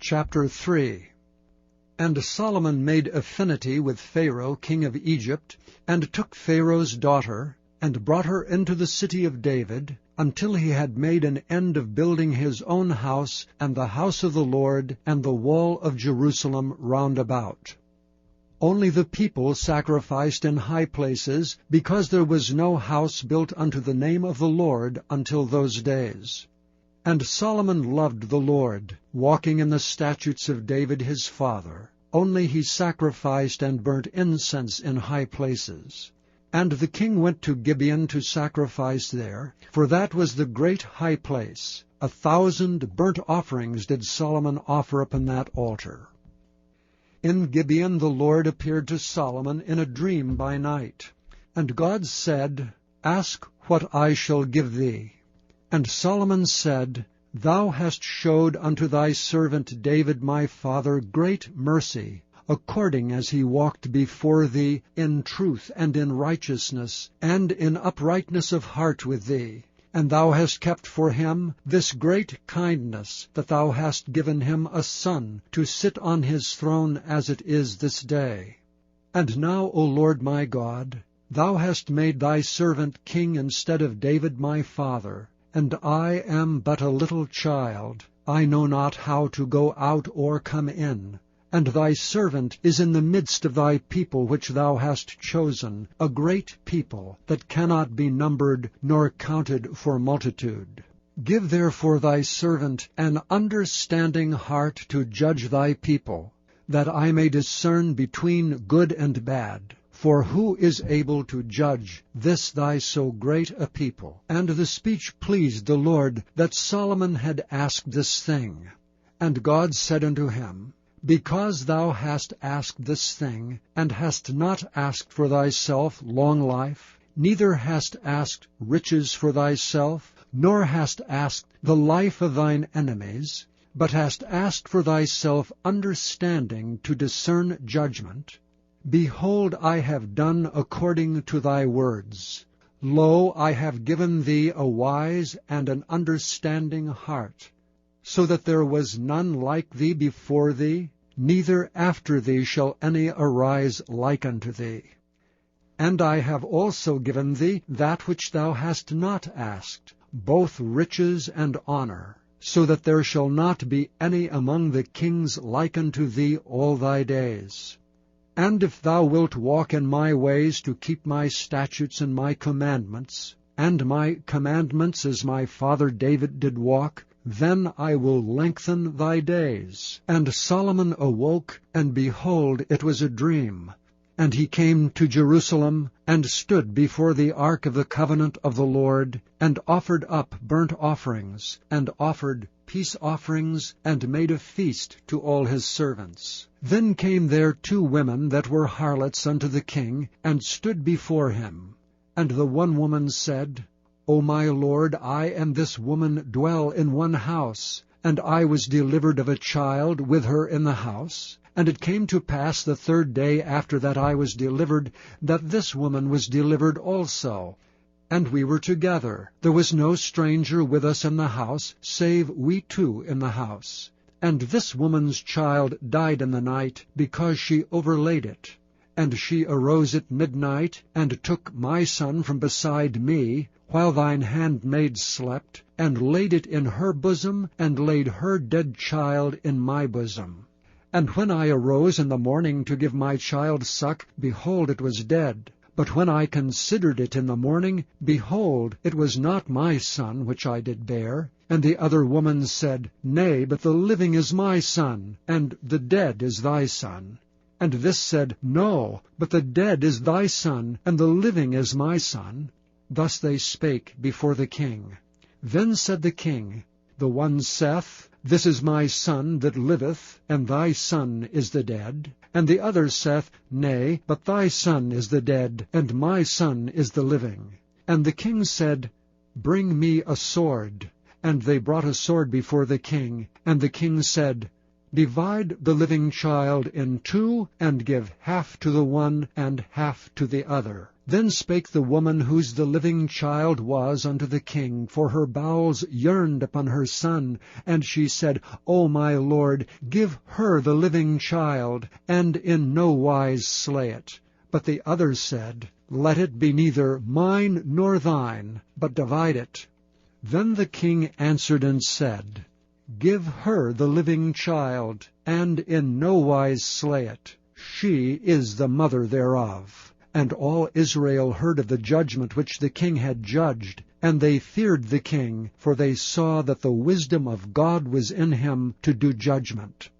Chapter 3. And Solomon made affinity with Pharaoh king of Egypt, and took Pharaoh's daughter, and brought her into the city of David, until he had made an end of building his own house, and the house of the Lord, and the wall of Jerusalem round about. Only the people sacrificed in high places, because there was no house built unto the name of the Lord until those days. And Solomon loved the Lord, walking in the statutes of David his father. Only he sacrificed and burnt incense in high places. And the king went to Gibeon to sacrifice there, for that was the great high place. 1,000 burnt offerings did Solomon offer upon that altar. In Gibeon the Lord appeared to Solomon in a dream by night. And God said, Ask what I shall give thee. And Solomon said, Thou hast showed unto thy servant David my father great mercy, according as he walked before thee in truth and in righteousness, and in uprightness of heart with thee. And thou hast kept for him this great kindness, that thou hast given him a son to sit on his throne as it is this day. And now, O Lord my God, thou hast made thy servant king instead of David my father, and I am but a little child. I know not how to go out or come in. And thy servant is in the midst of thy people which thou hast chosen, a great people, that cannot be numbered nor counted for multitude. Give therefore thy servant an understanding heart to judge thy people, that I may discern between good and bad. For who is able to judge this thy so great a people? And the speech pleased the Lord, that Solomon had asked this thing. And God said unto him, Because thou hast asked this thing, and hast not asked for thyself long life, neither hast asked riches for thyself, nor hast asked the life of thine enemies, but hast asked for thyself understanding to discern judgment, behold, I have done according to thy words. Lo, I have given thee a wise and an understanding heart, so that there was none like thee before thee, neither after thee shall any arise like unto thee. And I have also given thee that which thou hast not asked, both riches and honor, so that there shall not be any among the kings like unto thee all thy days. And if thou wilt walk in my ways to keep my statutes and my commandments, and my commandments as my father David did walk, then I will lengthen thy days. And Solomon awoke, and behold, it was a dream. And he came to Jerusalem, and stood before the ark of the covenant of the Lord, and offered up burnt offerings, and offered peace offerings, and made a feast to all his servants. Then came there 2 women that were harlots unto the king, and stood before him. And the one woman said, O my lord, I and this woman dwell in one house, and I was delivered of a child with her in the house. And it came to pass the 3rd day after that I was delivered, that this woman was delivered also. And we were together. There was no stranger with us in the house, save we 2 in the house. And this woman's child died in the night, because she overlaid it. And she arose at midnight, and took my son from beside me, while thine handmaid slept, and laid it in her bosom, and laid her dead child in my bosom. And when I arose in the morning to give my child suck, behold, it was dead. But when I considered it in the morning, behold, it was not my son which I did bear. And the other woman said, Nay, but the living is my son, and the dead is thy son. And this said, No, but the dead is thy son, and the living is my son. Thus they spake before the king. Then said the king, The one saith, This is my son that liveth, and thy son is the dead. And the other saith, Nay, but thy son is the dead, and my son is the living. And the king said, Bring me a sword. And they brought a sword before the king. And the king said, Divide the living child in 2, and give half to the one and half to the other. Then spake the woman whose the living child was unto the king, for her bowels yearned upon her son. And she said, O my lord, give her the living child, and in no wise slay it. But the other said, Let it be neither mine nor thine, but divide it. Then the king answered and said, Give her the living child, and in no wise slay it. She is the mother thereof. And all Israel heard of the judgment which the king had judged, and they feared the king, for they saw that the wisdom of God was in him to do judgment.